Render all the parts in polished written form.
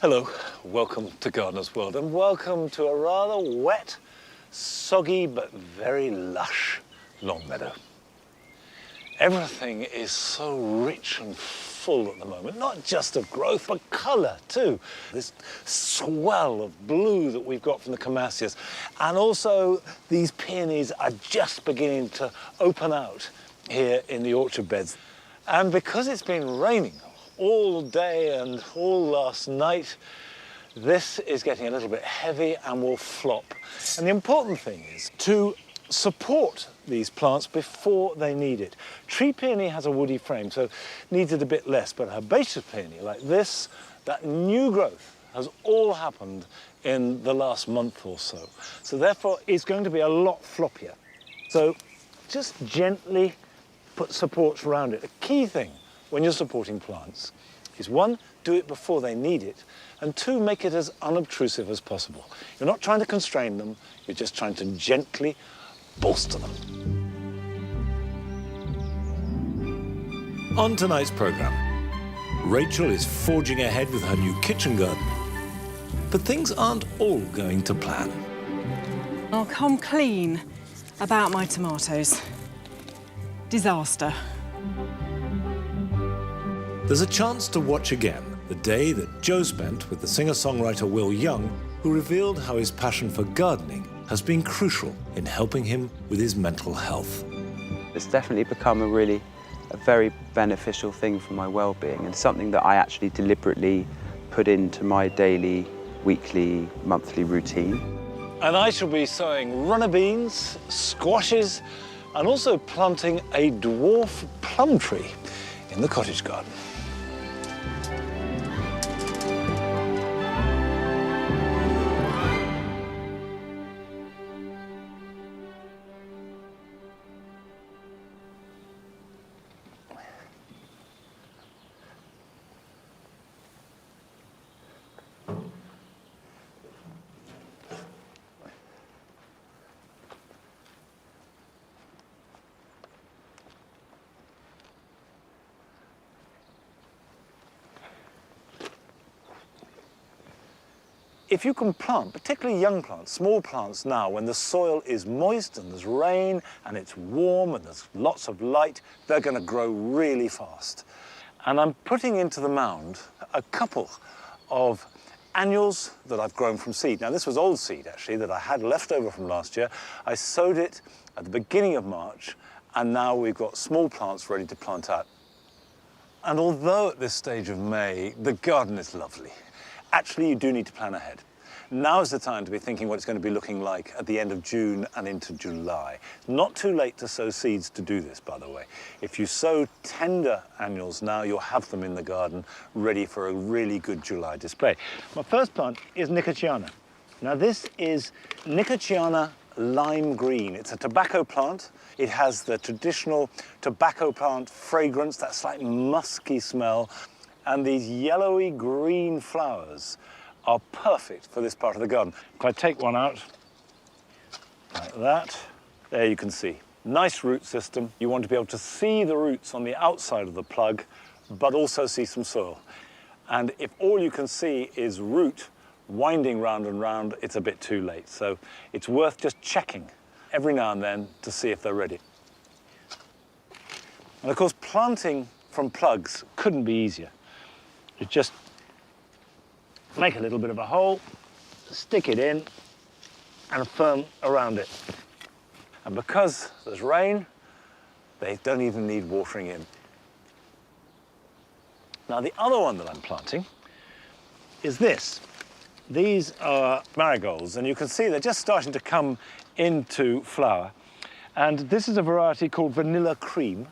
Hello, welcome to Gardener's World and welcome to a rather wet, soggy but very lush Longmeadow. Everything is so rich and full at the moment, not just of growth but colour too. This swell of blue that we've got from the Comasias, and also these peonies are just beginning to open out here in the orchard beds. And because it's been raining all day and all last night, this is getting a little bit heavy and will flop. And the important thing is to support these plants before they need it. Tree peony has a woody frame, so needs it a bit less, but herbaceous peony like this, that new growth has all happened in the last month or so. So therefore it's going to be a lot floppier. So just gently put supports around it. The key thing when you're supporting plants is, one, do it before they need it, and two, make it as unobtrusive as possible. You're not trying to constrain them, you're just trying to gently bolster them. On tonight's programme, Rachel is forging ahead with her new kitchen garden. But things aren't all going to plan. I'll come clean about my tomatoes. Disaster. There's a chance to watch again the day that Joe spent with the singer-songwriter Will Young, who revealed how his passion for gardening has been crucial in helping him with his mental health. It's definitely become a very beneficial thing for my well-being, and something that I actually deliberately put into my daily, weekly, monthly routine. And I shall be sowing runner beans, squashes, and also planting a dwarf plum tree in the cottage garden. If you can plant, particularly young plants, small plants now, when the soil is moist and there's rain and it's warm and there's lots of light, they're going to grow really fast. And I'm putting into the mound a couple of annuals that I've grown from seed. Now, this was old seed, actually, that I had left over from last year. I sowed it at the beginning of March, and now we've got small plants ready to plant out. And although at this stage of May, the garden is lovely, actually, you do need to plan ahead. Now is the time to be thinking what it's going to be looking like at the end of June and into July. Not too late to sow seeds to do this, by the way. If you sow tender annuals now, you'll have them in the garden ready for a really good July display. My first plant is Nicotiana. Now, this is Nicotiana lime green. It's a tobacco plant. It has the traditional tobacco plant fragrance, that slight musky smell. And these yellowy green flowers are perfect for this part of the garden. If I take one out, like that, there you can see. Nice root system. You want to be able to see the roots on the outside of the plug, but also see some soil. And if all you can see is root winding round and round, it's a bit too late. So it's worth just checking every now and then to see if they're ready. And of course, planting from plugs couldn't be easier. You just make a little bit of a hole, stick it in, and firm around it. And because there's rain, they don't even need watering in. Now, the other one that I'm planting is this. These are marigolds, and you can see they're just starting to come into flower. And this is a variety called Vanilla Cream.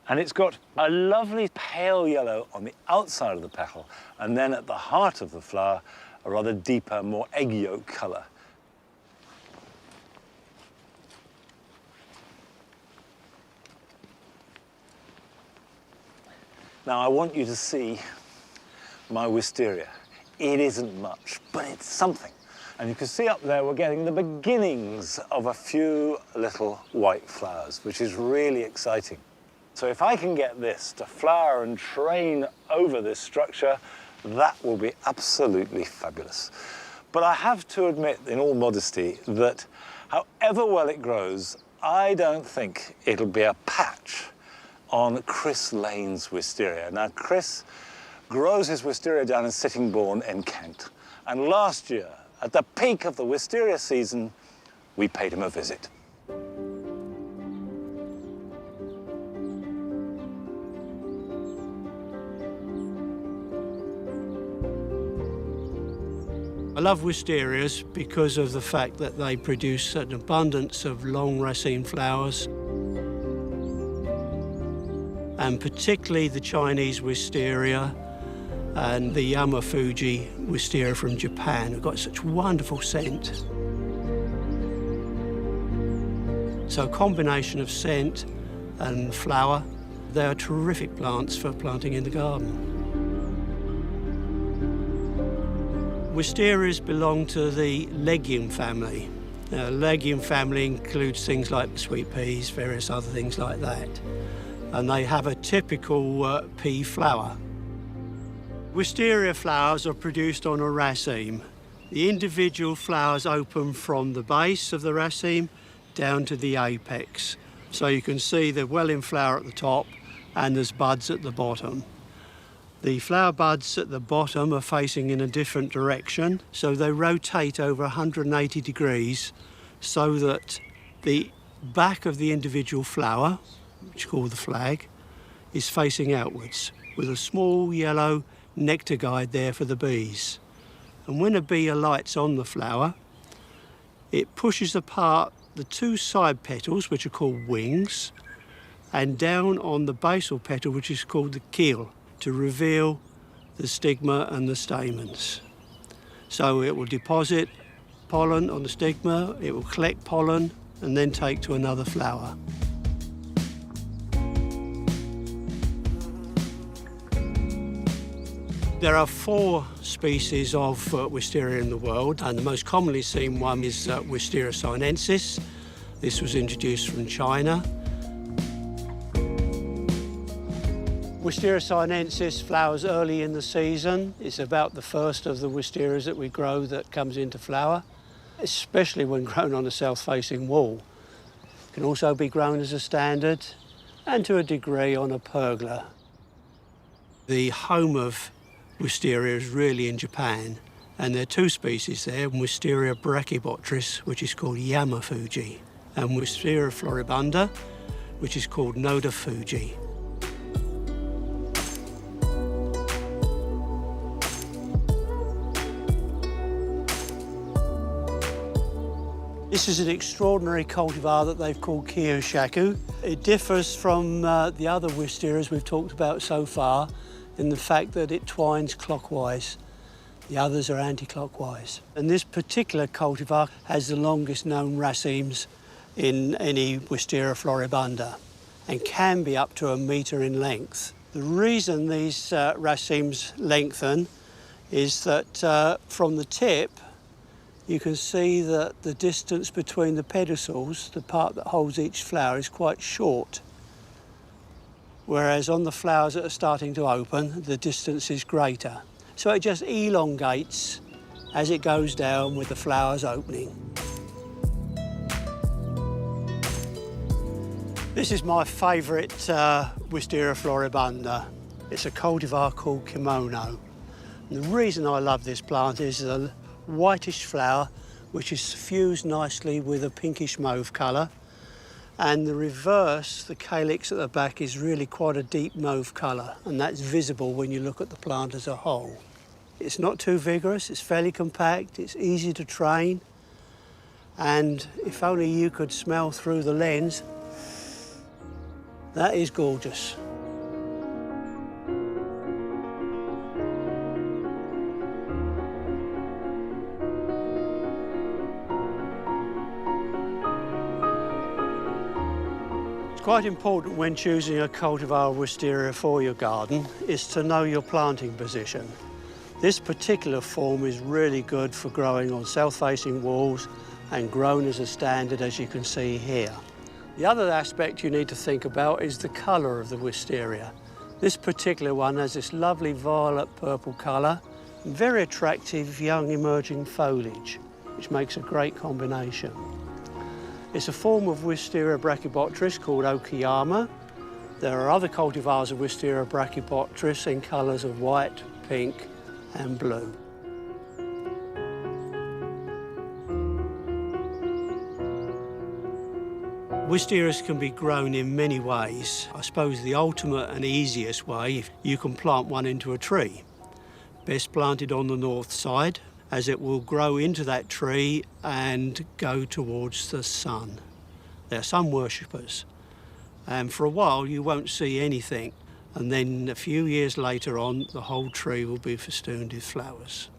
And it's got a lovely pale yellow on the outside of the petal, and then at the heart of the flower, a rather deeper, more egg yolk colour. Now, I want you to see my wisteria. It isn't much, but it's something. And you can see up there we're getting the beginnings of a few little white flowers, which is really exciting. So if I can get this to flower and train over this structure, that will be absolutely fabulous. But I have to admit, in all modesty, that however well it grows, I don't think it'll be a patch on Chris Lane's wisteria. Now, Chris grows his wisteria down in Sittingbourne in Kent. And last year, at the peak of the wisteria season, we paid him a visit. I love wisterias because of the fact that they produce an abundance of long raceme flowers, and particularly the Chinese wisteria and the Yamafuji wisteria from Japan have got such wonderful scent. So a combination of scent and flower, they're terrific plants for planting in the garden. Wisterias belong to the legume family. Legume family includes things like sweet peas, various other things like that. And they have a typical pea flower. Wisteria flowers are produced on a raceme. The individual flowers open from the base of the raceme down to the apex. So you can see they're well in flower at the top and there's buds at the bottom. The flower buds at the bottom are facing in a different direction, so they rotate over 180 degrees so that the back of the individual flower, which is called the flag, is facing outwards with a small yellow nectar guide there for the bees. And when a bee alights on the flower, it pushes apart the two side petals, which are called wings, and down on the basal petal, which is called the keel, to reveal the stigma and the stamens. So it will deposit pollen on the stigma, it will collect pollen and then take to another flower. There are 4 species of wisteria in the world, and the most commonly seen one is Wisteria sinensis. This was introduced from China. Wisteria sinensis flowers early in the season. It's about the first of the wisterias that we grow that comes into flower, especially when grown on a south-facing wall. It can also be grown as a standard and to a degree on a pergola. The home of wisteria is really in Japan, and there are 2 species there, Wisteria brachybotris, which is called Yamafuji, and Wisteria floribunda, which is called Nodafuji. This is an extraordinary cultivar that they've called Kiyoshaku. It differs from the other wisterias we've talked about so far in the fact that it twines clockwise. The others are anti-clockwise. And this particular cultivar has the longest known racemes in any Wisteria floribunda and can be up to 1 metre in length. The reason these racemes lengthen is that from the tip, you can see that the distance between the pedicels, the part that holds each flower, is quite short. Whereas on the flowers that are starting to open, the distance is greater. So it just elongates as it goes down with the flowers opening. This is my favourite Wisteria floribunda. It's a cultivar called Kimono. And the reason I love this plant is the whitish flower, which is suffused nicely with a pinkish mauve colour, and the reverse, the calyx at the back, is really quite a deep mauve colour, and that's visible when you look at the plant as a whole. It's not too vigorous, it's fairly compact, it's easy to train, and if only you could smell through the lens, that is gorgeous. Quite important when choosing a cultivar wisteria for your garden is to know your planting position. This particular form is really good for growing on south-facing walls and grown as a standard, as you can see here. The other aspect you need to think about is the colour of the wisteria. This particular one has this lovely violet-purple colour, very attractive young emerging foliage, which makes a great combination. It's a form of Wisteria brachybotrytis called Okayama. There are other cultivars of Wisteria brachybotrytis in colours of white, pink and blue. Wisterias can be grown in many ways. I suppose the ultimate and easiest way, if you can plant one into a tree. Best planted on the north side, as it will grow into that tree and go towards the sun. They're sun worshippers. And for a while you won't see anything. And then a few years later on, the whole tree will be festooned with flowers.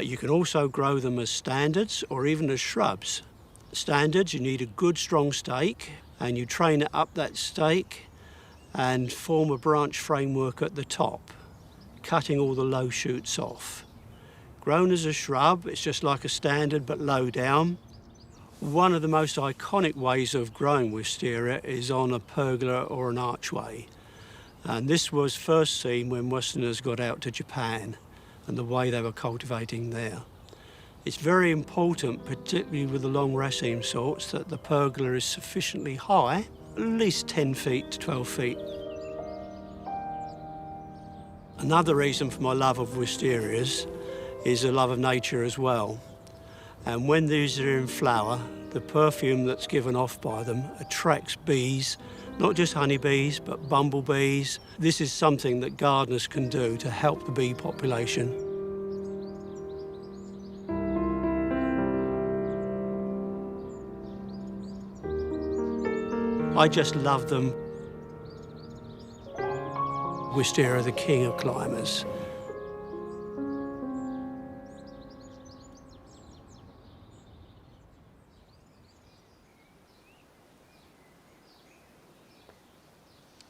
You can also grow them as standards or even as shrubs. Standards, you need a good strong stake, and you train it up that stake and form a branch framework at the top, cutting all the low shoots off. Grown as a shrub, it's just like a standard but low down. One of the most iconic ways of growing wisteria is on a pergola or an archway. And this was first seen when Westerners got out to Japan and the way they were cultivating there. It's very important, particularly with the long raceme sorts, that the pergola is sufficiently high, at least 10 feet to 12 feet. Another reason for my love of wisterias is a love of nature as well. And when these are in flower, the perfume that's given off by them attracts bees, not just honeybees, but bumblebees. This is something that gardeners can do to help the bee population. I just love them. Wisteria, the king of climbers.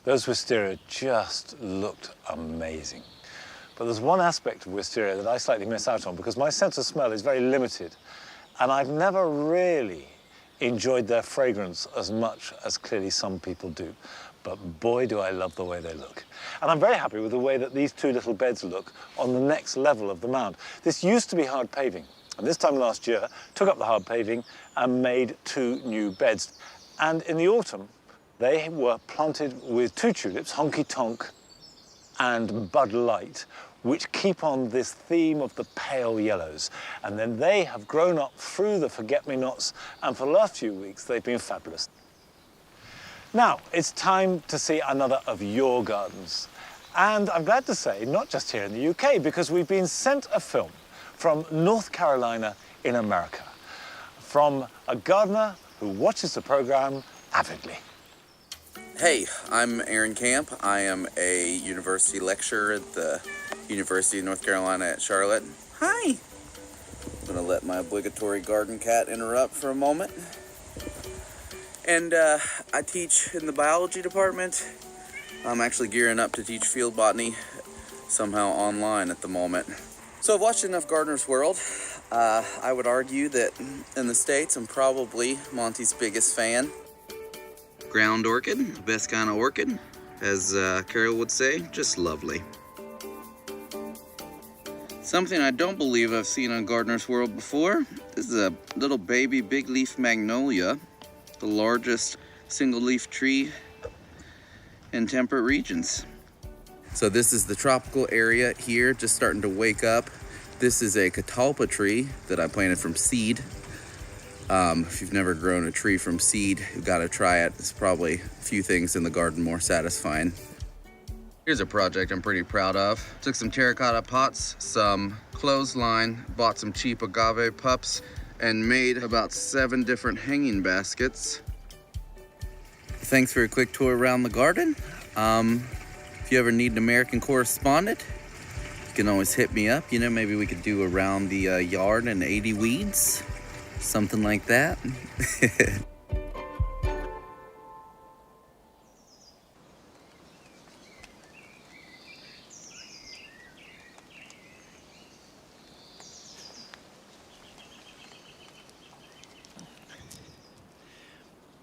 Those wisteria just looked amazing. But there's one aspect of wisteria that I slightly miss out on because my sense of smell is very limited, and I've never really enjoyed their fragrance as much as clearly some people do. But boy, do I love the way they look. And I'm very happy with the way that these two little beds look on the next level of the mound. This used to be hard paving, and this time last year, took up the hard paving and made two new beds. And in the autumn, they were planted with two tulips, Honky Tonk and Bud Light, which keep on this theme of the pale yellows. And then they have grown up through the forget-me-nots, and for the last few weeks, they've been fabulous. Now, it's time to see another of your gardens. And I'm glad to say, not just here in the UK, because we've been sent a film from North Carolina in America, from a gardener who watches the program avidly. Hey, I'm Aaron Camp. I am a university lecturer at the University of North Carolina at Charlotte. Hi! I'm gonna let my obligatory garden cat interrupt for a moment. And I teach in the biology department. I'm actually gearing up to teach field botany somehow online at the moment. So I've watched enough Gardener's World. I would argue that in the States, I'm probably Monty's biggest fan. Ground orchid, the best kind of orchid, as Carol would say, just lovely. Something I don't believe I've seen on Gardener's World before. This is a little baby big leaf magnolia, the largest single leaf tree in temperate regions. So this is the tropical area here, just starting to wake up. This is a catalpa tree that I planted from seed. If you've never grown a tree from seed, you've got to try it. It's probably a few things in the garden more satisfying. Here's a project I'm pretty proud of. Took some terracotta pots, some clothesline, bought some cheap agave pups, and made about 7 different hanging baskets. Thanks for a quick tour around the garden. If you ever need an American correspondent, you can always hit me up. You know, maybe we could do around the yard and 80 weeds. Something like that.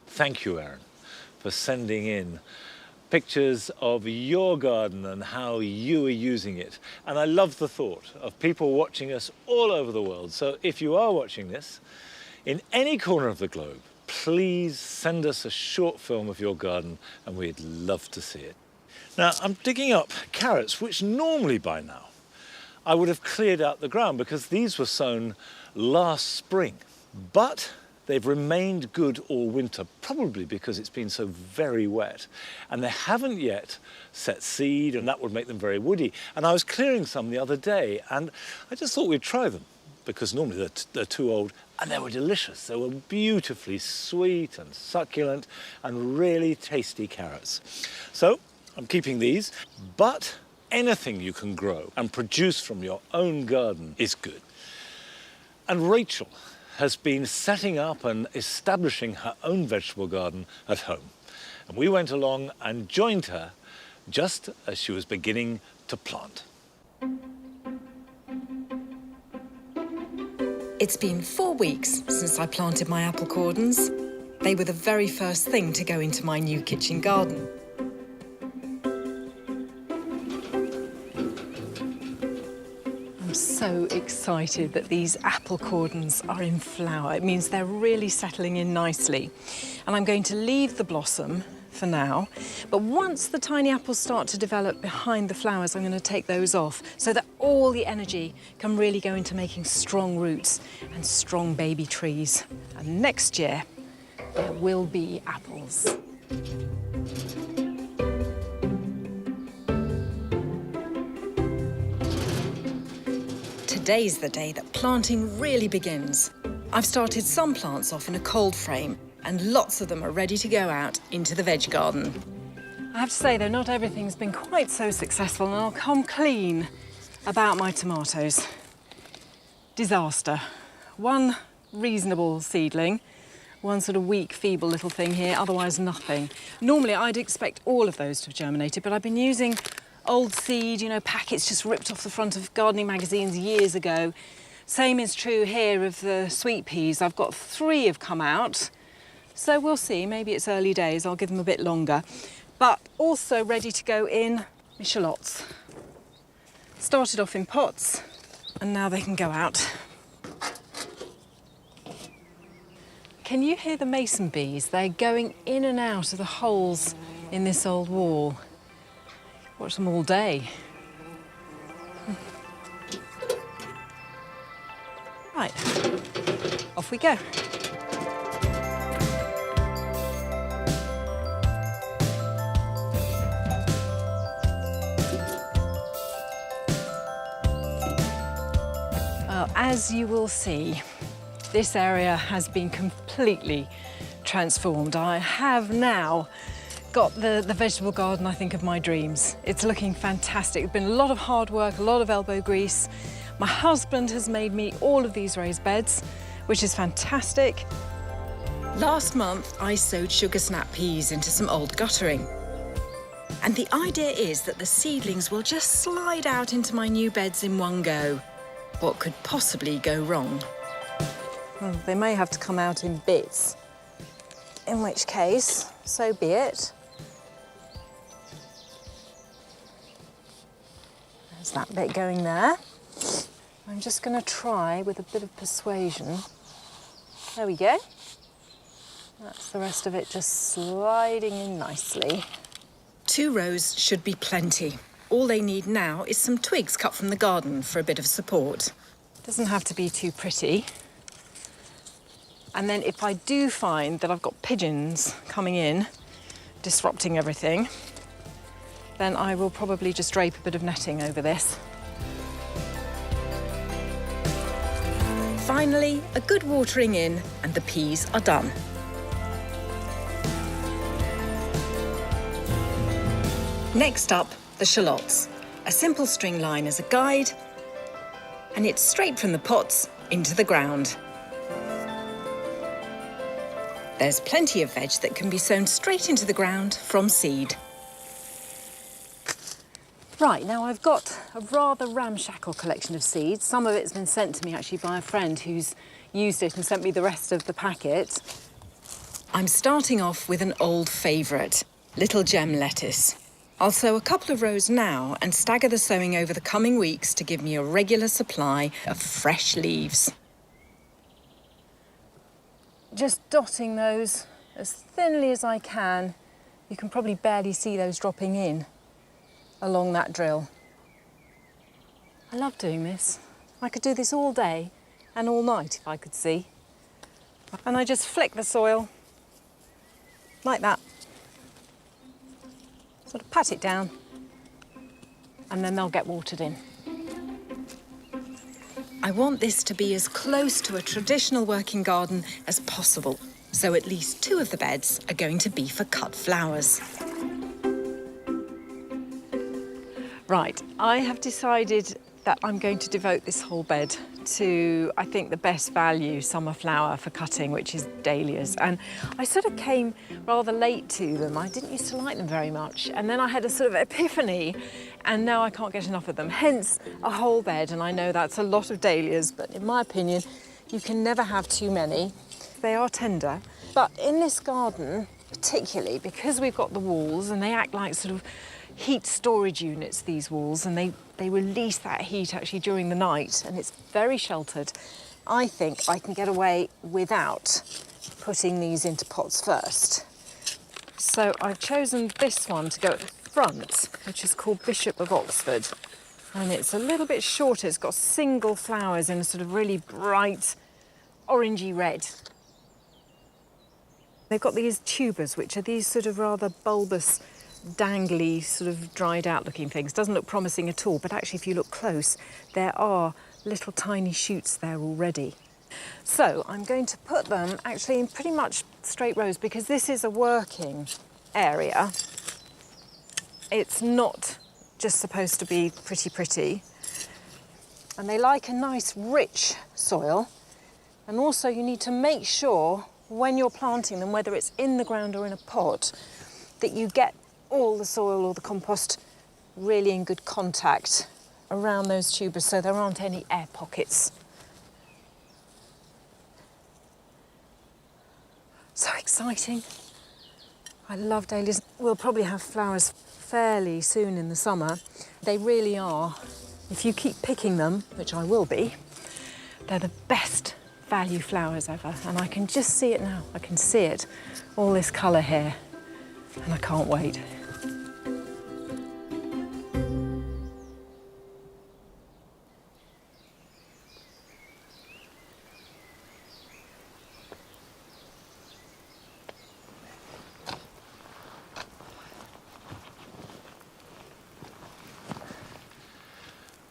Thank you, Aaron, for sending in pictures of your garden and how you are using it. And I love the thought of people watching us all over the world. So if you are watching this in any corner of the globe, please send us a short film of your garden and we'd love to see it. Now, I'm digging up carrots, which normally by now I would have cleared out the ground because these were sown last spring. But they've remained good all winter, probably because it's been so very wet. And they haven't yet set seed, and that would make them very woody. And I was clearing some the other day, and I just thought we'd try them, because normally they're too old, and they were delicious. They were beautifully sweet and succulent and really tasty carrots. So I'm keeping these, but anything you can grow and produce from your own garden is good. And Rachel has been setting up and establishing her own vegetable garden at home. And we went along and joined her just as she was beginning to plant. It's been 4 weeks since I planted my apple cordons. They were the very first thing to go into my new kitchen garden. I'm so excited that these apple cordons are in flower. It means they're really settling in nicely. And I'm going to leave the blossom for now, but once the tiny apples start to develop behind the flowers, I'm going to take those off so that all the energy can really go into making strong roots and strong baby trees. And next year, there will be apples. Today's the day that planting really begins. I've started some plants off in a cold frame, and lots of them are ready to go out into the veg garden. I have to say, though, not everything's been quite so successful, and I'll come clean about my tomatoes. Disaster. One reasonable seedling, one sort of weak, feeble little thing here, otherwise nothing. Normally, I'd expect all of those to have germinated, but I've been using old seed, you know, packets just ripped off the front of gardening magazines years ago. Same is true here of the sweet peas. I've got 3 have come out. So we'll see, maybe it's early days, I'll give them a bit longer. But also ready to go in shallots. Started off in pots, and now they can go out. Can you hear the mason bees? They're going in and out of the holes in this old wall. Watch them all day. Right, off we go. Well, as you will see, this area has been completely transformed. I have now got the vegetable garden, I think, of my dreams. It's looking fantastic. It's been a lot of hard work, a lot of elbow grease. My husband has made me all of these raised beds, which is fantastic. Last month, I sowed sugar snap peas into some old guttering. And the idea is that the seedlings will just slide out into my new beds in one go. What could possibly go wrong? Well, they may have to come out in bits, in which case, so be it. There's that bit going there. I'm just going to try with a bit of persuasion. There we go. That's the rest of it just sliding in nicely. 2 rows should be plenty. All they need now is some twigs cut from the garden for a bit of support. Doesn't have to be too pretty. And then if I do find that I've got pigeons coming in, disrupting everything, then I will probably just drape a bit of netting over this. Finally, a good watering in and the peas are done. Next up, the shallots. A simple string line as a guide, and it's straight from the pots into the ground. There's plenty of veg that can be sown straight into the ground from seed. Right, now I've got a rather ramshackle collection of seeds. Some of it's been sent to me actually by a friend who's used it and sent me the rest of the packet. I'm starting off with an old favourite. Little gem lettuce. I'll sow a couple of rows now and stagger the sowing over the coming weeks to give me a regular supply of fresh leaves. Just dotting those as thinly as I can. You can probably barely see those dropping in along that drill. I love doing this. I could do this all day and all night if I could see. And I just flick the soil like that. Sort of pat it down, and then they'll get watered in. I want this to be as close to a traditional working garden as possible, so at least 2 of the beds are going to be for cut flowers. Right, I have decided that I'm going to devote this whole bed to, I think, the best value summer flower for cutting, which is dahlias. And I sort of came rather late to them. I didn't used to like them very much. And then I had a sort of epiphany, and now I can't get enough of them. Hence, a whole bed, and I know that's a lot of dahlias, but in my opinion, you can never have too many. They are tender. But in this garden, particularly, because we've got the walls, and they act like sort of heat storage units, these walls, and they release that heat actually during the night, and it's very sheltered. I think I can get away without putting these into pots first. So I've chosen this one to go at the front, which is called Bishop of Oxford. And it's a little bit shorter. It's got single flowers in a sort of really bright orangey red. They've got these tubers, which are these sort of rather bulbous, dangly, sort of dried out looking things. Doesn't look promising at all, but actually if you look close, there are little tiny shoots there already. So I'm going to put them actually in pretty much straight rows, because this is a working area. It's not just supposed to be pretty. And they like a nice rich soil. And also you need to make sure when you're planting them, whether it's in the ground or in a pot, that you get all the soil or the compost really in good contact around those tubers, so there aren't any air pockets. So exciting. I love dahlias. We'll probably have flowers fairly soon in the summer. They really are, if you keep picking them, which I will be, they're the best value flowers ever. And I can just see it now. I can see it, all this colour here, and I can't wait.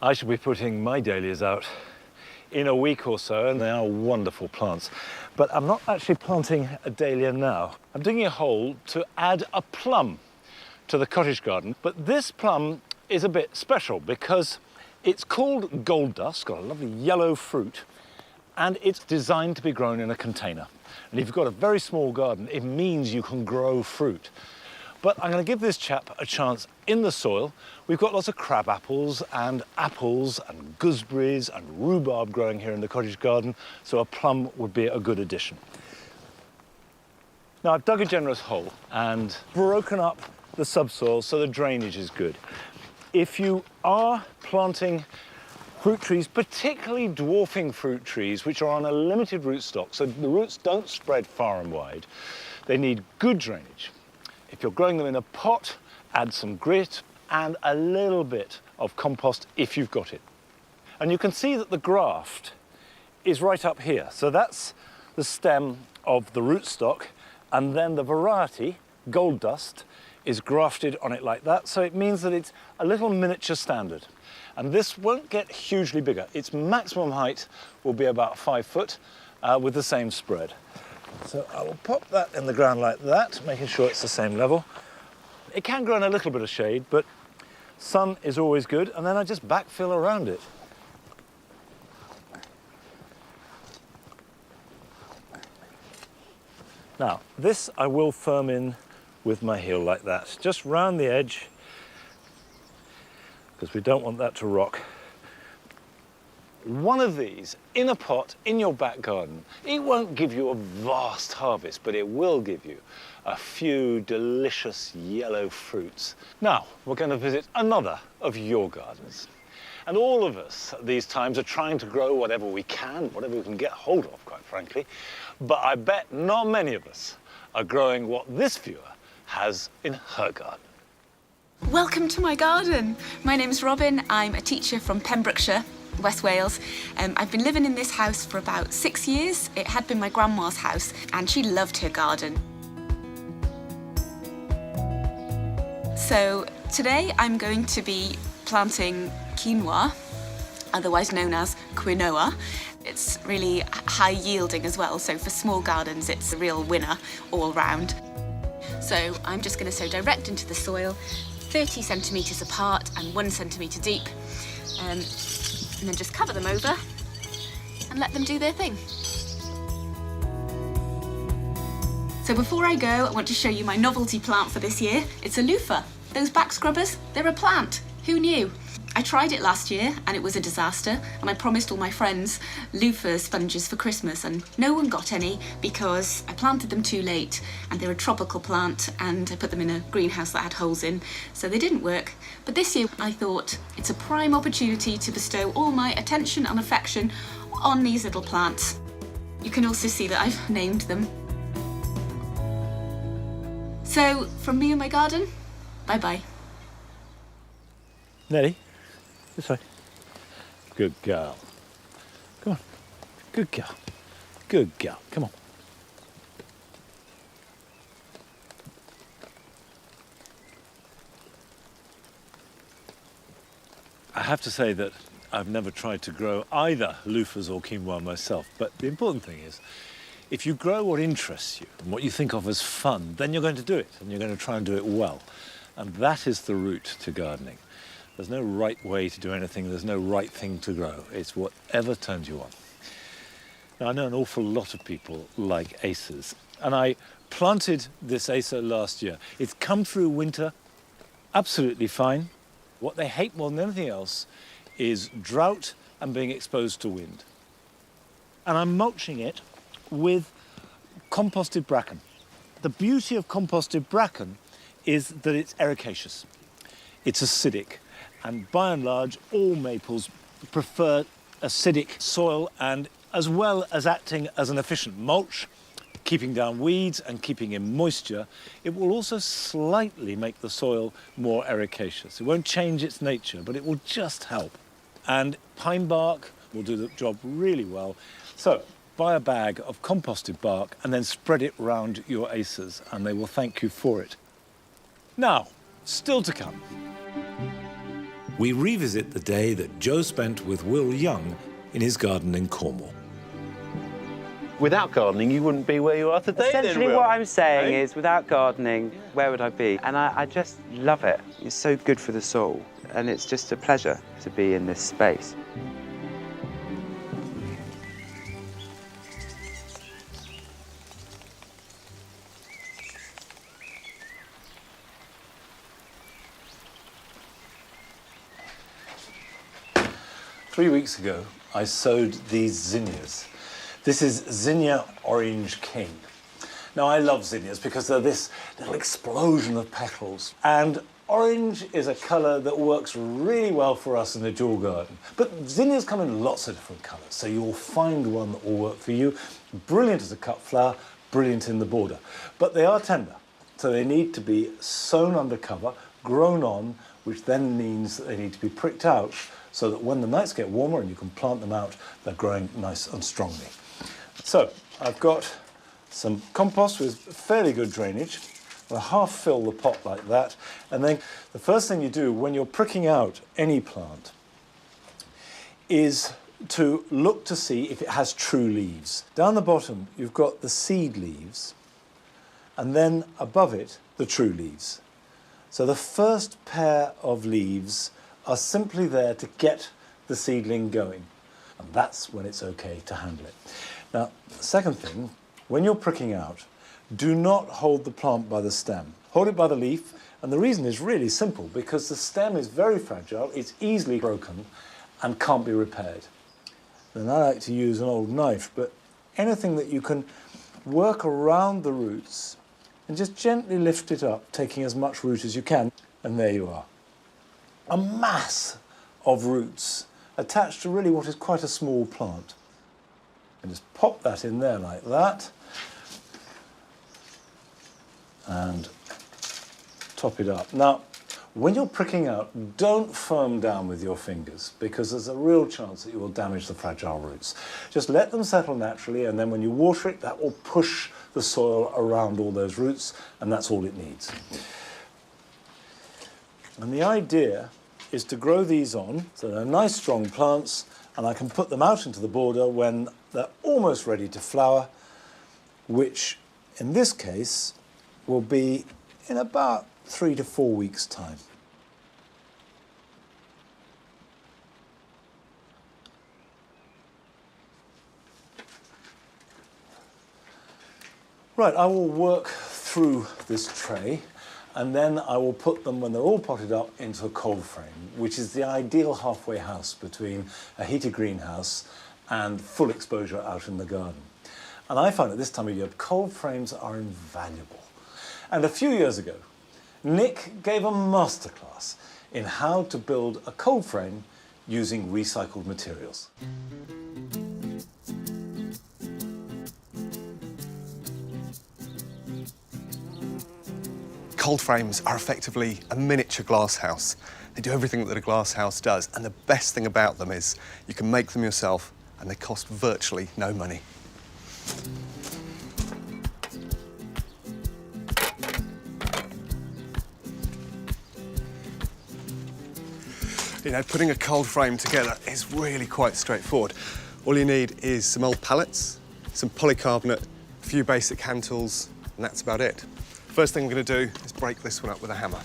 I shall be putting my dahlias out in a week or so, and they are wonderful plants. But I'm not actually planting a dahlia now. I'm digging a hole to add a plum to the cottage garden. But this plum is a bit special because it's called gold dust, got a lovely yellow fruit, and it's designed to be grown in a container. And if you've got a very small garden, it means you can grow fruit. But I'm going to give this chap a chance in the soil. We've got lots of crab apples and gooseberries and rhubarb growing here in the cottage garden, so a plum would be a good addition. Now, I've dug a generous hole and broken up the subsoil so the drainage is good. If you are planting fruit trees, particularly dwarfing fruit trees, which are on a limited rootstock, so the roots don't spread far and wide, they need good drainage. If you're growing them in a pot, add some grit and a little bit of compost if you've got it. And you can see that the graft is right up here. So that's the stem of the rootstock, and then the variety, gold dust, is grafted on it like that. So it means that it's a little miniature standard. And this won't get hugely bigger. Its maximum height will be about 5 foot with the same spread. So I will pop that in the ground like that, making sure it's the same level. It can grow in a little bit of shade, but sun is always good, and then I just backfill around it. Now, this I will firm in with my heel like that, just round the edge, because we don't want that to rock. one of these in a pot in your back garden, it won't give you a vast harvest, but it will give you a few delicious yellow fruits. Now, we're going to visit another of your gardens. And all of us at these times are trying to grow whatever we can, whatever we can get hold of, quite frankly. But I bet not many of us are growing what this viewer has in her garden. Welcome to my garden. My name's Robin. I'm a teacher from Pembrokeshire, West Wales. I've been living in this house for about 6 years. It had been my grandma's house and she loved her garden. So today I'm going to be planting quinoa, otherwise known as quinoa. It's really high yielding as well, so for small gardens it's a real winner all round. So I'm just going to sow direct into the soil, 30 centimetres apart and 1 centimetre deep, and then just cover them over and let them do their thing. So before I go, I want to show you my novelty plant for this year. It's a loofah. Those back scrubbers, they're a plant. Who knew? I tried it last year and it was a disaster, and I promised all my friends loofah sponges for Christmas and no one got any because I planted them too late and they're a tropical plant and I put them in a greenhouse that had holes in, so they didn't work. But this year I thought it's a prime opportunity to bestow all my attention and affection on these little plants. You can also see that I've named them. So from me and my garden, bye-bye. Nelly, this way. Good girl. Come on. Good girl. Good girl. Come on. I have to say that I've never tried to grow either loofahs or quinoa myself, but the important thing is, if you grow what interests you and what you think of as fun, then you're going to do it, and you're going to try and do it well. And that is the route to gardening. There's no right way to do anything, there's no right thing to grow. It's whatever turns you on. Now, I know an awful lot of people like acers, and I planted this acer last year. It's come through winter absolutely fine. What they hate more than anything else is drought and being exposed to wind. And I'm mulching it with composted bracken. The beauty of composted bracken is that it's ericaceous. It's acidic. And by and large, all maples prefer acidic soil, and as well as acting as an efficient mulch, keeping down weeds and keeping in moisture, it will also slightly make the soil more ericaceous. It won't change its nature, but it will just help. And pine bark will do the job really well. So buy a bag of composted bark and then spread it round your acers, and they will thank you for it. Now, still to come. We revisit the day that Joe spent with Will Young in his garden in Cornwall. Without gardening, you wouldn't be where you are today. Essentially, then, Will. what I'm saying is, without gardening, where would I be? And I just love it. It's so good for the soul, and it's just a pleasure to be in this space. Three weeks ago, I sowed these zinnias. This is Zinnia Orange King. Now, I love zinnias because they're this little explosion of petals. And orange is a colour that works really well for us in the dual garden. But zinnias come in lots of different colours, so you'll find one that will work for you. Brilliant as a cut flower, brilliant in the border. But they are tender, so they need to be sown under cover, grown on, which then means that they need to be pricked out so that when the nights get warmer and you can plant them out, they're growing nice and strongly. So I've got some compost with fairly good drainage. I'll half fill the pot like that. And then the first thing you do when you're pricking out any plant is to look to see if it has true leaves. Down the bottom, you've got the seed leaves, and then above it, the true leaves. So the first pair of leaves are simply there to get the seedling going. And that's when it's okay to handle it. Now, the second thing, when you're pricking out, do not hold the plant by the stem. Hold it by the leaf, and the reason is really simple, because the stem is very fragile, it's easily broken, and can't be repaired. then I like to use an old knife, but anything that you can work around the roots and just gently lift it up, taking as much root as you can, and there you are. A mass of roots attached to really what is quite a small plant. And just pop that in there like that, and top it up. Now, when you're pricking out, don't firm down with your fingers, because there's a real chance that you will damage the fragile roots. Just let them settle naturally, and then when you water it, that will push the soil around all those roots, and that's all it needs. And the idea is to grow these on, so they're nice strong plants, and I can put them out into the border when they're almost ready to flower, which in this case will be in about 3 to 4 weeks' time. Right, I will work through this tray, and then I will put them, when they're all potted up, into a cold frame, which is the ideal halfway house between a heated greenhouse and full exposure out in the garden. And I find at this time of year, cold frames are invaluable. And a few years ago, Nick gave a masterclass in how to build a cold frame using recycled materials. Cold frames are effectively a miniature glass house. They do everything that a glass house does, and the best thing about them is you can make them yourself and they cost virtually no money. You know, putting a cold frame together is really quite straightforward. All you need is some old pallets, some polycarbonate, a few basic hand tools, and that's about it. First thing I'm going to do is break this one up with a hammer.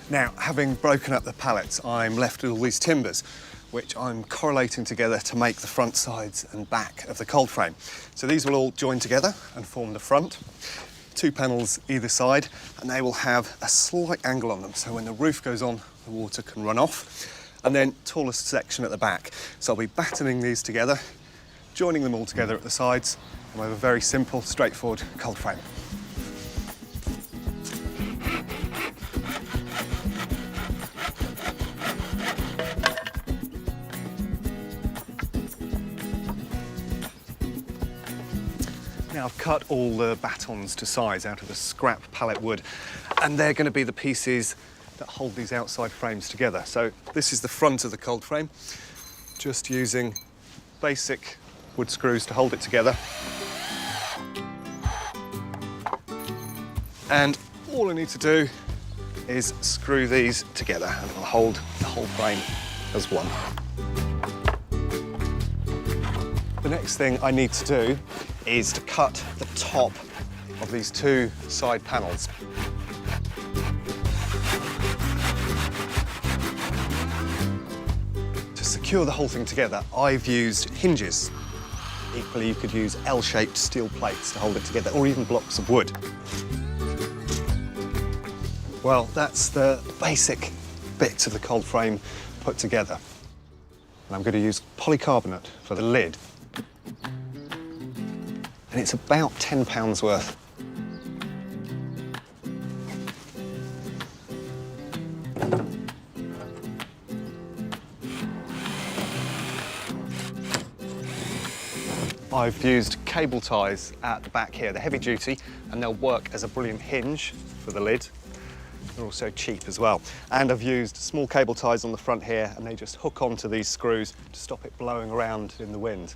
Now, having broken up the pallets, I'm left with all these timbers, which I'm correlating together to make the front sides and back of the cold frame. So these will all join together and form the front. 2 panels either side, and they will have a slight angle on them, so when the roof goes on, the water can run off. And then tallest section at the back. So I'll be battening these together, joining them all together at the sides, and we have a very simple, straightforward cold frame. Now I've cut all the batons to size out of the scrap pallet wood, and they're going to be the pieces that hold these outside frames together. So this is the front of the cold frame, just using basic wood screws to hold it together. And all I need to do is screw these together, and it'll hold the whole frame as one. The next thing I need to do is to cut the top of these 2 side panels. To secure the whole thing together, I've used hinges. Equally, you could use L-shaped steel plates to hold it together, or even blocks of wood. Well, that's the basic bits of the cold frame put together. And I'm going to use polycarbonate for the lid. And it's about £10 worth. I've used cable ties at the back here. They're heavy duty and they'll work as a brilliant hinge for the lid. They're also cheap as well. And I've used small cable ties on the front here, and they just hook onto these screws to stop it blowing around in the wind.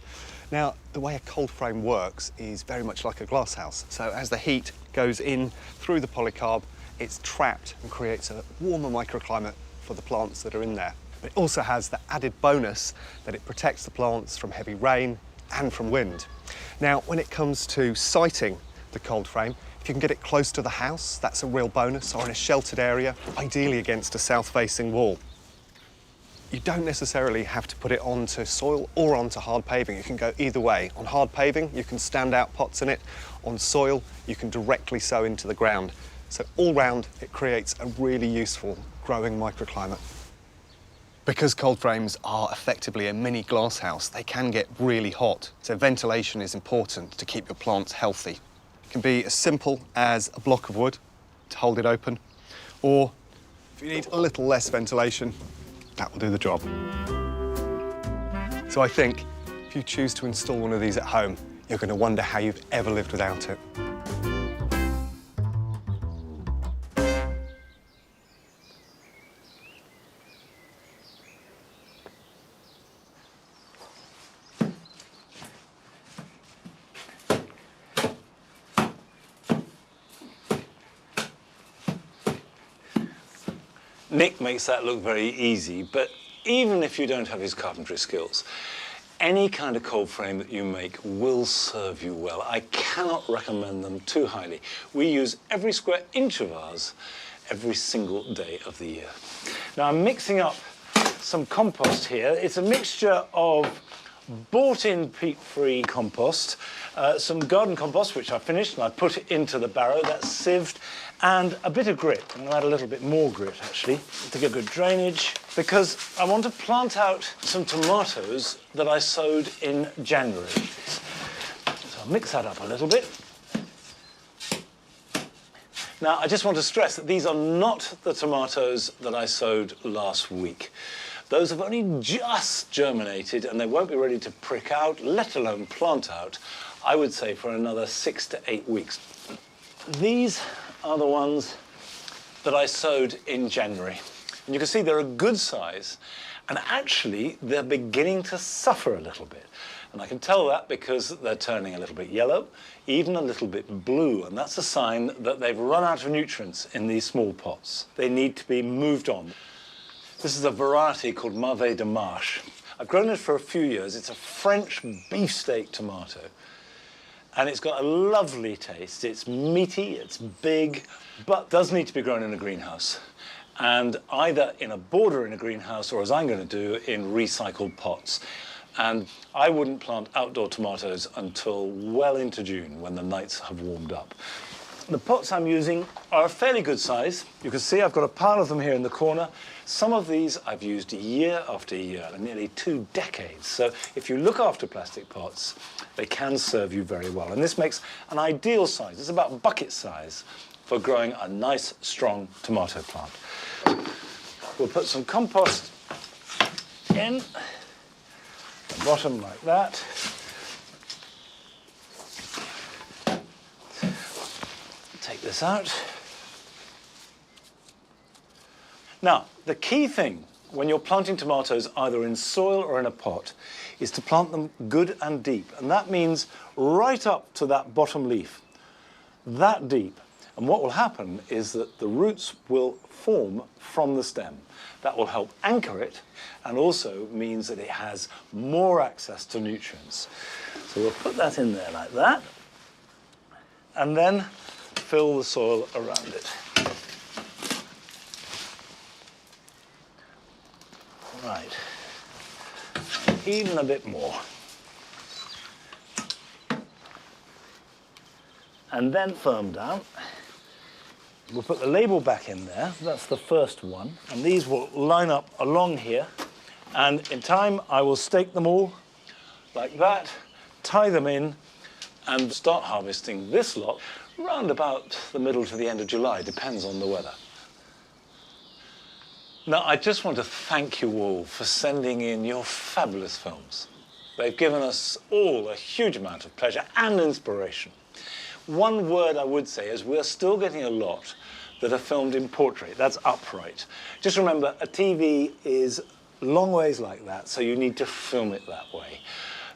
Now, the way a cold frame works is very much like a glass house. So as the heat goes in through the polycarb, it's trapped and creates a warmer microclimate for the plants that are in there. But it also has the added bonus that it protects the plants from heavy rain and from wind. Now, when it comes to siting the cold frame, if you can get it close to the house, that's a real bonus, or in a sheltered area, ideally against a south-facing wall. You don't necessarily have to put it onto soil or onto hard paving. It can go either way. On hard paving, you can stand out pots in it. On soil, you can directly sow into the ground. So all round, it creates a really useful growing microclimate. Because cold frames are effectively a mini glasshouse, they can get really hot. So ventilation is important to keep your plants healthy. It can be as simple as a block of wood to hold it open, or if you need a little less ventilation, that will do the job. So I think if you choose to install one of these at home, you're going to wonder how you've ever lived without it. Nick makes that look very easy, but even if you don't have his carpentry skills, any kind of cold frame that you make will serve you well. I cannot recommend them too highly. We use every square inch of ours every single day of the year. Now I'm mixing up some compost here. It's a mixture of bought-in peat-free compost, some garden compost, which I finished and I put it into the barrow, that's sieved, and a bit of grit. I'm going to add a little bit more grit, actually, to get good drainage, because I want to plant out some tomatoes that I sowed in January. So I'll mix that up a little bit. Now, I just want to stress that these are not the tomatoes that I sowed last week. Those have only just germinated and they won't be ready to prick out, let alone plant out, I would say for another 6 to 8 weeks. These are the ones that I sowed in January. And you can see they're a good size, and actually they're beginning to suffer a little bit. And I can tell that because they're turning a little bit yellow, even a little bit blue, and that's a sign that they've run out of nutrients in these small pots. They need to be moved on. This is a variety called Mauvais de Marche. I've grown it for a few years. It's a French beefsteak tomato. And it's got a lovely taste. It's meaty, it's big, but does need to be grown in a greenhouse. And either in a border in a greenhouse or, as I'm going to do, in recycled pots. And I wouldn't plant outdoor tomatoes until well into June, when the nights have warmed up. The pots I'm using are a fairly good size. You can see I've got a pile of them here in the corner. Some of these I've used year after year, nearly 2 decades. So if you look after plastic pots, they can serve you very well. And this makes an ideal size. It's about bucket size for growing a nice, strong tomato plant. We'll put some compost in the bottom like that. Take this out. Now, the key thing when you're planting tomatoes either in soil or in a pot is to plant them good and deep. And that means right up to that bottom leaf, that deep. And what will happen is that the roots will form from the stem. That will help anchor it and also means that it has more access to nutrients. So we'll put that in there like that and then fill the soil around it. Right, even a bit more. And then firm down. We'll put the label back in there, that's the first one. And these will line up along here. And in time, I will stake them all like that, tie them in, and start harvesting this lot round about the middle to the end of July, depends on the weather. Now, I just want to thank you all for sending in your fabulous films. They've given us all a huge amount of pleasure and inspiration. One word I would say is we're still getting a lot that are filmed in portrait, that's upright. Just remember, a TV is long ways like that, so you need to film it that way.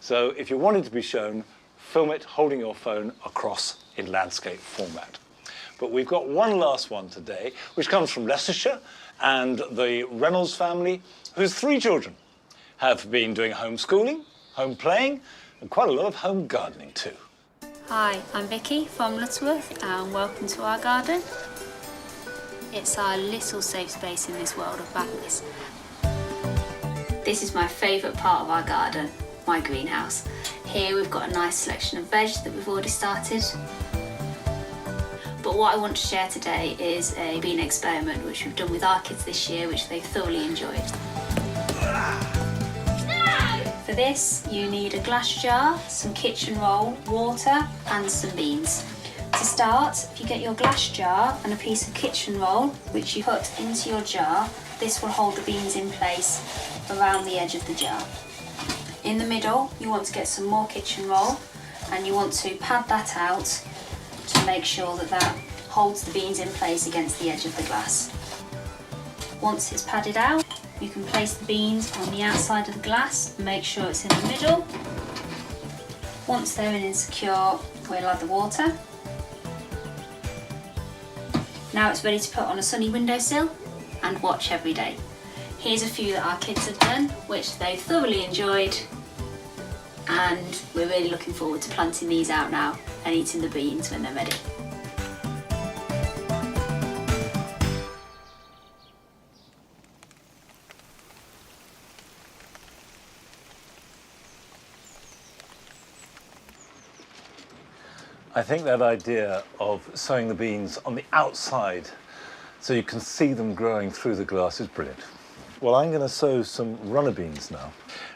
So if you want it to be shown, film it holding your phone across in landscape format. But we've got one last one today, which comes from Leicestershire, and the Reynolds family, whose 3 children have been doing homeschooling, home playing, and quite a lot of home gardening too. Hi, I'm Vicky from Lutterworth and welcome to our garden. It's our little safe space in this world of badness. This is my favourite part of our garden, my greenhouse. Here we've got a nice selection of veg that we've already started. But what I want to share today is a bean experiment which we've done with our kids this year, which they've thoroughly enjoyed. For this, you need a glass jar, some kitchen roll, water and some beans. To start, if you get your glass jar and a piece of kitchen roll, which you put into your jar, this will hold the beans in place around the edge of the jar. In the middle, you want to get some more kitchen roll and you want to pad that out to make sure that that holds the beans in place against the edge of the glass. Once it's padded out, you can place the beans on the outside of the glass and make sure it's in the middle. Once they're in and secure, we'll add the water. Now it's ready to put on a sunny windowsill and watch every day. Here's a few that our kids have done, which they've thoroughly enjoyed, and we're really looking forward to planting these out now and eating the beans when they're ready. I think that idea of sowing the beans on the outside so you can see them growing through the glass is brilliant. Well, I'm going to sow some runner beans now.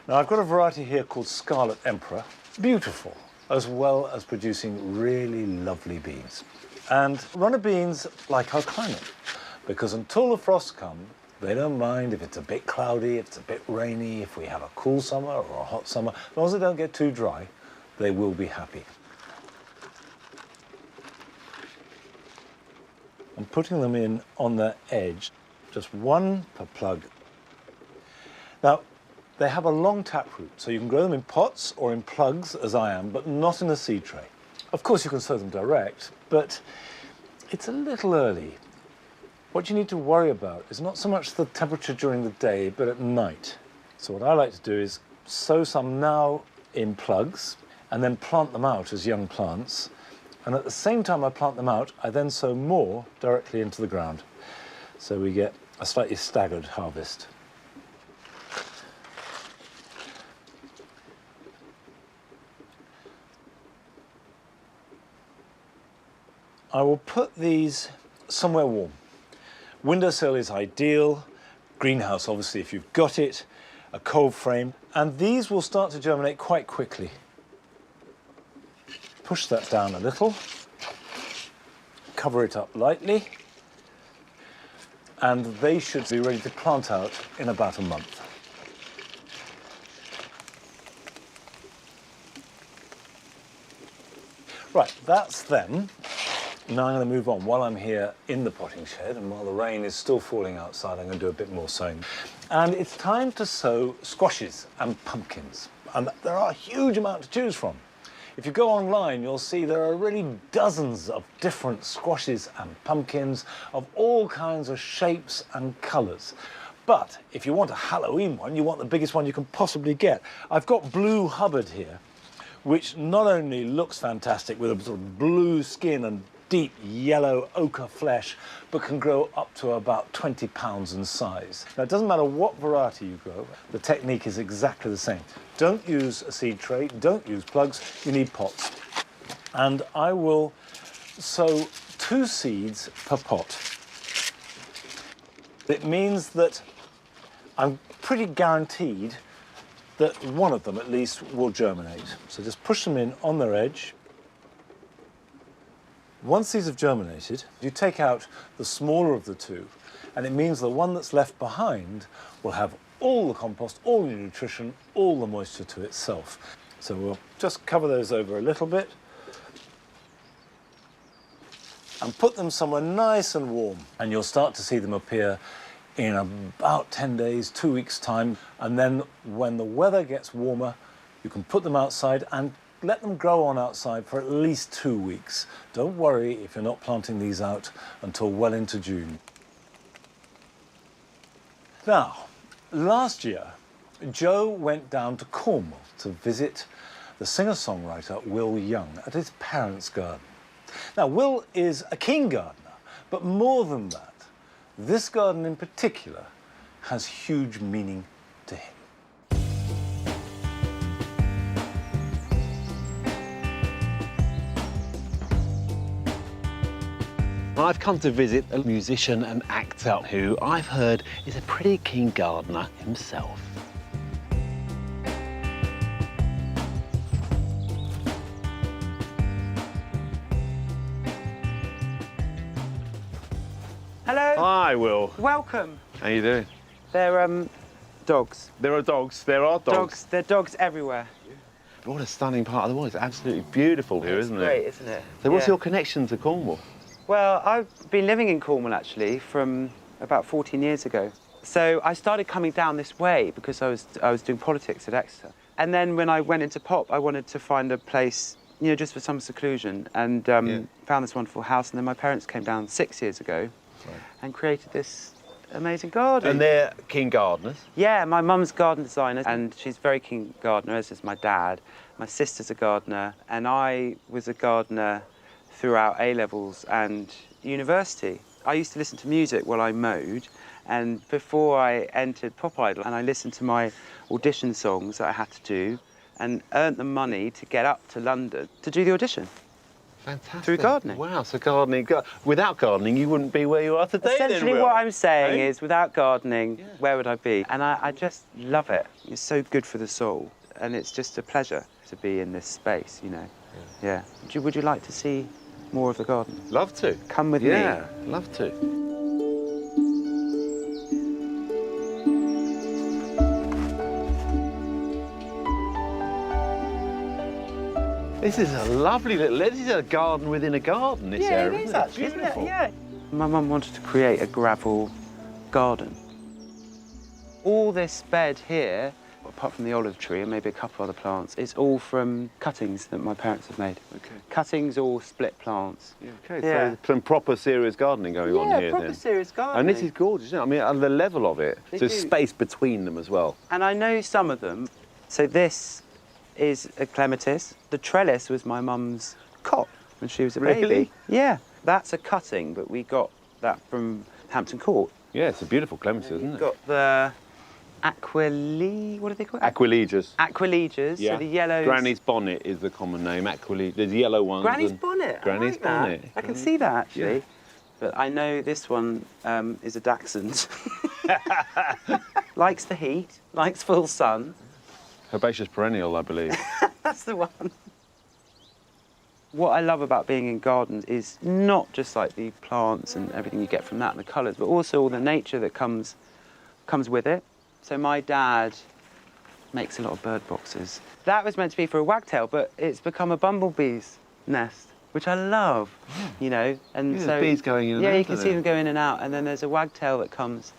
Now, I've got a variety here called Scarlet Emperor. Beautiful, as well as producing really lovely beans. And runner beans like our climate, because until the frosts come, they don't mind if it's a bit cloudy, if it's a bit rainy, if we have a cool summer or a hot summer. As long as they don't get too dry, they will be happy. I'm putting them in on their edge, just one per plug. Now, they have a long taproot, so you can grow them in pots or in plugs, as I am, but not in a seed tray. Of course, you can sow them direct, but it's a little early. What you need to worry about is not so much the temperature during the day, but at night. So what I like to do is sow some now in plugs, and then plant them out as young plants. And at the same time I plant them out, I then sow more directly into the ground. So we get a slightly staggered harvest. I will put these somewhere warm. Windowsill is ideal, greenhouse obviously if you've got it, a cold frame, and these will start to germinate quite quickly. Push that down a little, cover it up lightly, and they should be ready to plant out in about a month. Right, that's them. Now I'm going to move on. While I'm here in the potting shed and while the rain is still falling outside, I'm going to do a bit more sowing. And it's time to sow squashes and pumpkins. And there are a huge amount to choose from. If you go online, you'll see there are really dozens of different squashes and pumpkins of all kinds of shapes and colours. But if you want a Halloween one, you want the biggest one you can possibly get. I've got Blue Hubbard here, which not only looks fantastic with a sort of blue skin and deep yellow ochre flesh, but can grow up to about 20 pounds in size. Now, it doesn't matter what variety you grow, the technique is exactly the same. Don't use a seed tray, don't use plugs, you need pots. And I will sow 2 seeds per pot. It means that I'm pretty guaranteed that one of them at least will germinate. So just push them in on their edge. Once these have germinated, you take out the smaller of the 2, and it means the one that's left behind will have all the compost, all the nutrition, all the moisture to itself. So we'll just cover those over a little bit and put them somewhere nice and warm. And you'll start to see them appear in about 10 days, 2 weeks' time. And then when the weather gets warmer, you can put them outside and let them grow on outside for at least 2 weeks. Don't worry if you're not planting these out until well into June. Now, last year, Joe went down to Cornwall to visit the singer-songwriter Will Young at his parents' garden. Now, Will is a keen gardener, but more than that, this garden in particular has huge meaning to him. I've come to visit a musician and actor who I've heard is a pretty keen gardener himself. Hello. Hi, Will. Welcome. How you doing? They're dogs. There are dogs. There are dogs. There are dogs everywhere. What a stunning part of the world. It's absolutely beautiful here, isn't it? Great, isn't it? So what's your connection to Cornwall? Well, I've been living in Cornwall actually from about 14 years ago. So I started coming down this way because I was doing politics at Exeter. And then when I went into pop, I wanted to find a place, you know, just for some seclusion, and found this wonderful house. And then my parents came down 6 years ago and created this amazing garden. And they're keen gardeners? Yeah, my mum's garden designer, and she's a very keen gardener, as is my dad. My sister's a gardener, and I was a gardener throughout A-levels and university. I used to listen to music while I mowed, and before I entered Pop Idol, and I listened to my audition songs that I had to do, and earned the money to get up to London to do the audition. Fantastic. Through gardening. Wow, so gardening. Without gardening, you wouldn't be where you are today. Essentially, then, Will. what I'm saying is, without gardening, where would I be? And I just love it. It's so good for the soul, and it's just a pleasure to be in this space, you know. Yeah. Would you like to see more of the garden? Love to. Come with me. Yeah, love to. This is a lovely little. This is a garden within a garden. This area, it is isn't it? actually, isn't it? Beautiful. Yeah. My mum wanted to create a gravel garden. All this bed here, apart from the olive tree and maybe a couple other plants, it's all from cuttings that my parents have made. Okay. Cuttings or split plants. Yeah, okay, so some proper serious gardening going on here Yeah, proper then. serious gardening. And this is gorgeous, isn't it? I mean, and the level of it. They There's do. space between them as well. And I know some of them. So this is a clematis. The trellis was my mum's cot when she was a baby. Really? Yeah. That's a cutting, but we got that from Hampton Court. Yeah, it's a beautiful clematis, isn't We've it? got the what do they call it? Aquilegias. Aquilegias, Yeah. so the yellows. Granny's bonnet is the common name. There's yellow ones. Granny's and bonnet. Granny's I like that. bonnet. I can see that actually. Yeah. But I know this one is a dachshund. Likes the heat, likes full sun. Herbaceous perennial, I believe. That's the one. What I love about being in gardens is not just like the plants and everything you get from that and the colours, but also all the nature that comes with it. So my dad makes a lot of bird boxes. That was meant to be for a wagtail, but it's become a bumblebee's nest, which I love, you know. And Yeah, so the bees going in and out, yeah, you can don't see they? them go in and out, and then there's a wagtail that comes.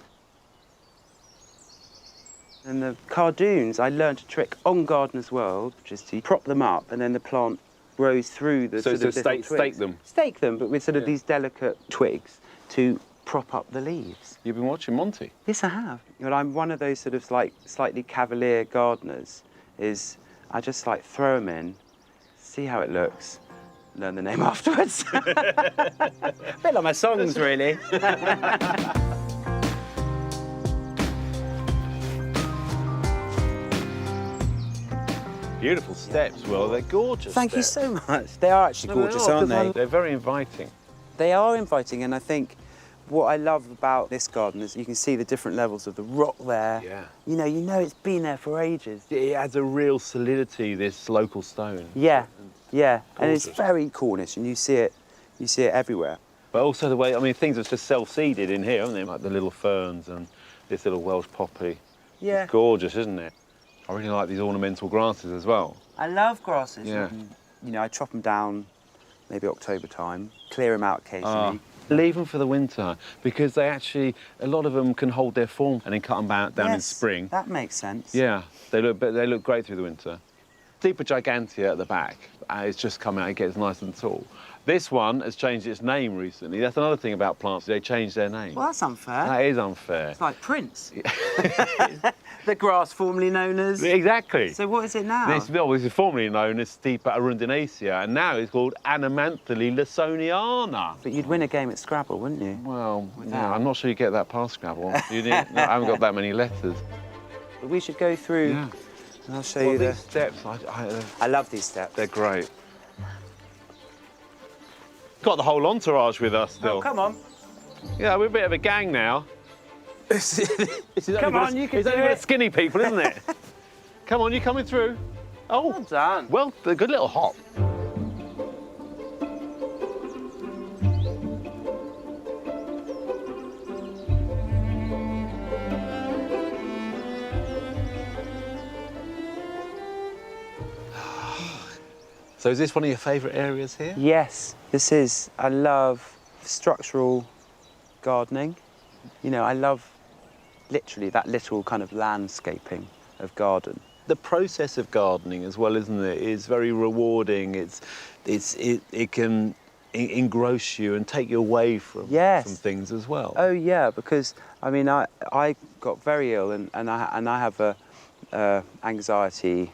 And the cardoons, I learned a trick on Gardener's World, which is to prop them up, and then the plant grows through the So sort of little stake twigs. them? Stake them, but with sort of Yeah. these delicate twigs to prop up the leaves. You've been watching Monty? Yes, I have. But I'm one of those sort of like slightly cavalier gardeners. Is I just like throw them in, see how it looks, learn the name afterwards. A bit like my songs, really. Beautiful steps, Will. They're gorgeous. Thank you steps. so much. They are actually gorgeous, aren't they? They're very inviting. They are inviting, and I think what I love about this garden is you can see the different levels of the rock there. Yeah. You know it's been there for ages. It adds a real solidity, this local stone. Yeah, yeah, and it's Gorgeous. very Cornish, and you see it everywhere. But also the way, I mean, things are just self-seeded in here, aren't they? Like the little ferns and this little Welsh poppy. Yeah. It's gorgeous, isn't it? I really like these ornamental grasses as well. I love grasses. Yeah. And, you know, I chop them down maybe October time, clear them out occasionally. Leave them for the winter because they actually, a lot of them can hold their form and then cut them down in Yes, spring. That makes sense. Yeah, they look great through the winter. Deeper Gigantea at the back, it's just come out, it gets nice and tall. This one has changed its name recently. That's another thing about plants, they change their name. Well, that's unfair. That is unfair. It's like Prince. The grass formerly known as... Exactly. So what is it now? This is formerly known as Stipa arundinacea, and now it's called Anamanthale lawsoniana. But you'd win a game at Scrabble, wouldn't you? Well, Without. yeah, I'm not sure you get that past Scrabble. No, I haven't got that many letters. But we should go through, Yeah. and I'll show Well, you these steps, I love these steps. they're great. Got the whole entourage with us still. Oh, come on. Yeah, we're a bit of a gang now. Come on, you can It's do only it. for skinny people, isn't it? Come on, you coming through? Oh, Well done. well, a good little hop. So is this one of your favourite areas here? Yes, this is. I love structural gardening. You know, I love literally that little kind of landscaping of garden. The process of gardening as well, isn't it, is very rewarding. It can engross you and take you away from things as well. Oh yeah, because I mean I got very ill and I have a anxiety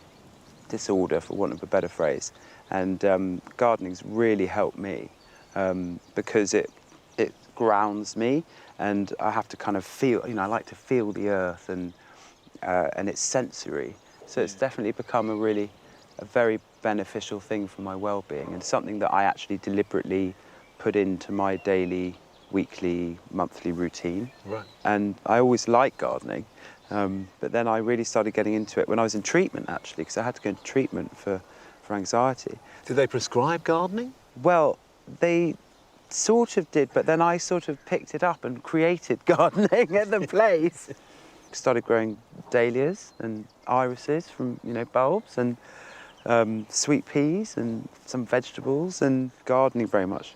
disorder, for want of a better phrase, and gardening's really helped me because it grounds me, and I have to kind of feel. You know, I like to feel the earth, and it's sensory. So it's definitely become a very beneficial thing for my well-being, and something that I actually deliberately put into my daily, weekly, monthly routine. Right. And I always liked gardening, but then I really started getting into it when I was in treatment, actually, because I had to go into treatment for anxiety. Did they prescribe gardening? Well, they sort of did, but then I sort of picked it up and created gardening at the place. Started growing dahlias and irises from, you know, bulbs, and sweet peas and some vegetables, and gardening very much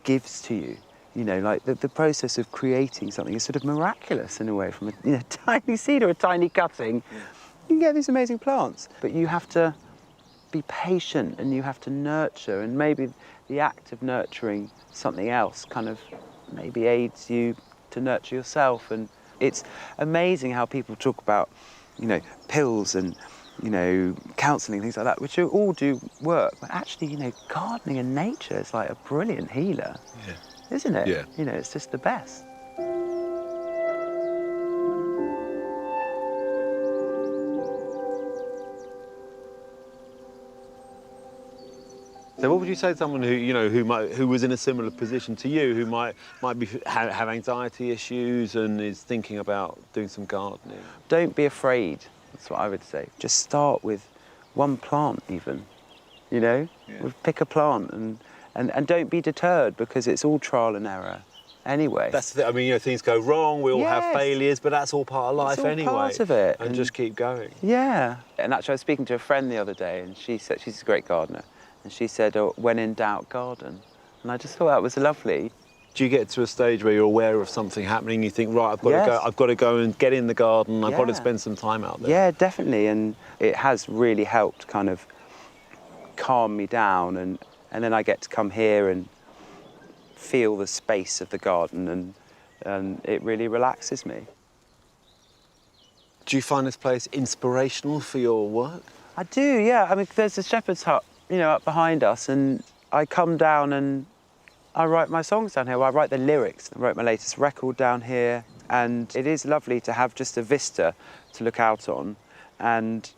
gives to you. You know, like the process of creating something is sort of miraculous in a way. From a tiny seed or a tiny cutting, you can get these amazing plants. But you have to be patient, and you have to nurture, and maybe the act of nurturing something else kind of maybe aids you to nurture yourself. And it's amazing how people talk about, you know, pills and, you know, counselling, things like that, which all do work. But actually, you know, gardening and nature is like a brilliant healer, isn't it? Yeah. You know, it's just the best. So what would you say to someone who, you know, who was in a similar position to you, who might have anxiety issues and is thinking about doing some gardening? Don't be afraid. That's what I would say. Just start with one plant, even. You know, pick a plant, and don't be deterred, because it's all trial and error. Anyway. That's the thing. I mean, you know, things go wrong. We all have failures, but that's all part of life anyway. It's all part of it. And just keep going. Yeah. And actually, I was speaking to a friend the other day, and she said she's a great gardener. And she said, oh, when in doubt, garden. And I just thought that was lovely. Do you get to a stage where you're aware of something happening, you think, right, I've got to go and get in the garden, I've got to spend some time out there? Yeah, definitely. And it has really helped kind of calm me down. And then I get to come here and feel the space of the garden, and it really relaxes me. Do you find this place inspirational for your work? I do, yeah. I mean, there's a shepherd's hut, you know, up behind us, and I come down and I write my songs down here. Well, I write the lyrics. I wrote my latest record down here, and it is lovely to have just a vista to look out on, and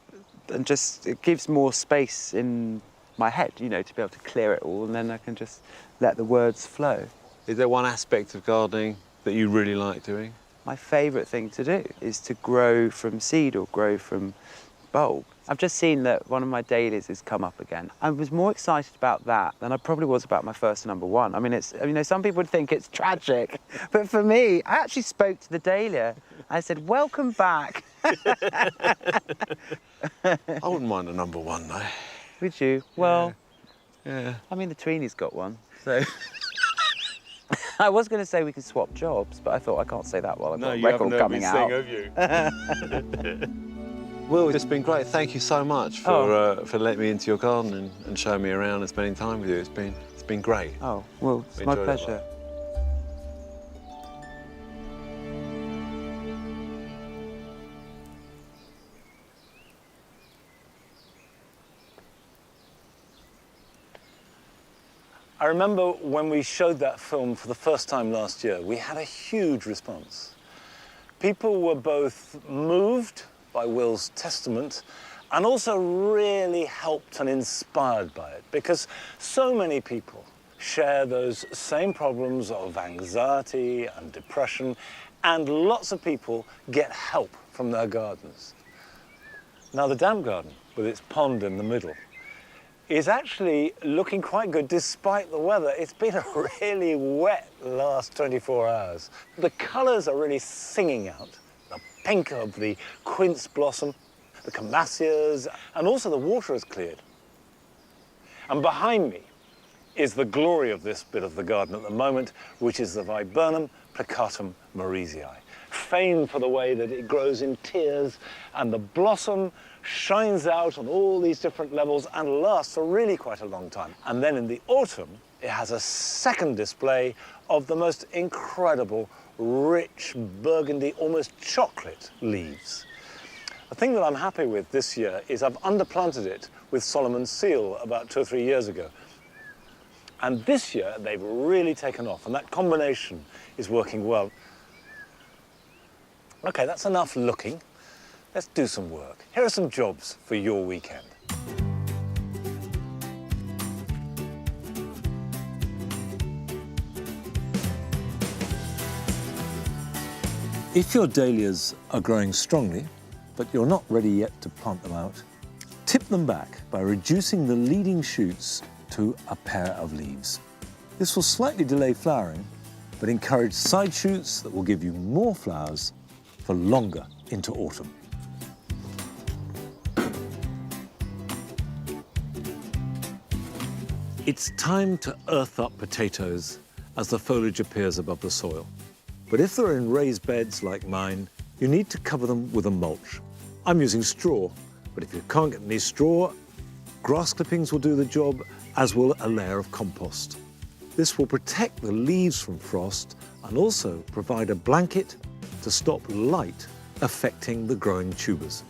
just it gives more space in my head, you know, to be able to clear it all, and then I can just let the words flow. Is there one aspect of gardening that you really like doing? My favourite thing to do is to grow from seed or grow from bulb. I've just seen that one of my dahlias has come up again. I was more excited about that than I probably was about my first #1. I mean, you know, some people would think it's tragic, but for me, I actually spoke to the dahlia. I said, welcome back. I wouldn't mind a #1, though. Would you? Well, yeah. I mean, the Tweeny's got one, so... I was going to say we can swap jobs, but I thought I can't say that while I've got a record coming out. No, you haven't heard me sing, have you? Will, it's been great. Thank you so much for letting me into your garden and showing me around and spending time with you. It's been great. Oh, well, it's my pleasure. I remember when we showed that film for the first time last year, we had a huge response. People were both moved by Will's testament and also really helped and inspired by it, because so many people share those same problems of anxiety and depression, and lots of people get help from their gardens. Now, the damp garden, with its pond in the middle, is actually looking quite good despite the weather. It's been a really wet last 24 hours. The colours are really singing out. The pink of the quince blossom, the camasias, and also the water has cleared. And behind me is the glory of this bit of the garden at the moment, which is the Viburnum plicatum morisii, famed for the way that it grows in tiers, and the blossom shines out on all these different levels and lasts for really quite a long time. And then in the autumn, it has a second display of the most incredible, rich, burgundy, almost chocolate leaves. The thing that I'm happy with this year is I've underplanted it with Solomon's seal about 2 or 3 years ago. And this year, they've really taken off, and that combination is working well. Okay, that's enough looking. Let's do some work. Here are some jobs for your weekend. If your dahlias are growing strongly, but you're not ready yet to plant them out, tip them back by reducing the leading shoots to a pair of leaves. This will slightly delay flowering, but encourage side shoots that will give you more flowers for longer into autumn. It's time to earth up potatoes as the foliage appears above the soil. But if they're in raised beds like mine, you need to cover them with a mulch. I'm using straw, but if you can't get any straw, grass clippings will do the job, as will a layer of compost. This will protect the leaves from frost and also provide a blanket to stop light affecting the growing tubers.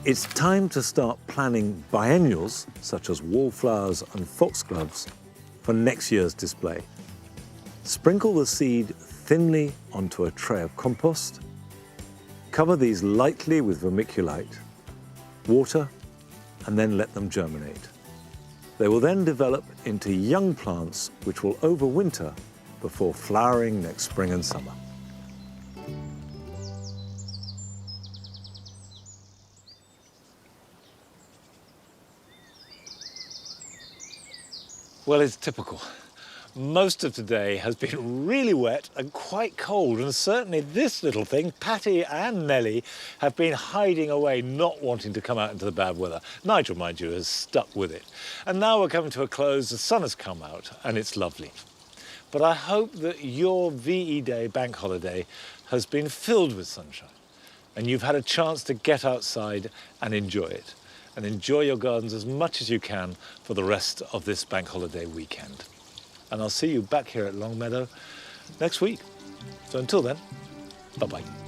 It's time to start planning biennials, such as wallflowers and foxgloves, for next year's display. Sprinkle the seed thinly onto a tray of compost. Cover these lightly with vermiculite, water, and then let them germinate. They will then develop into young plants which will overwinter before flowering next spring and summer. Well, it's typical. Most of today has been really wet and quite cold, and certainly this little thing, Patty and Nellie, have been hiding away, not wanting to come out into the bad weather. Nigel, mind you, has stuck with it. And now we're coming to a close. The sun has come out and it's lovely. But I hope that your VE Day bank holiday has been filled with sunshine and you've had a chance to get outside and enjoy it. And enjoy your gardens as much as you can for the rest of this bank holiday weekend. And I'll see you back here at Longmeadow next week. So until then, bye-bye.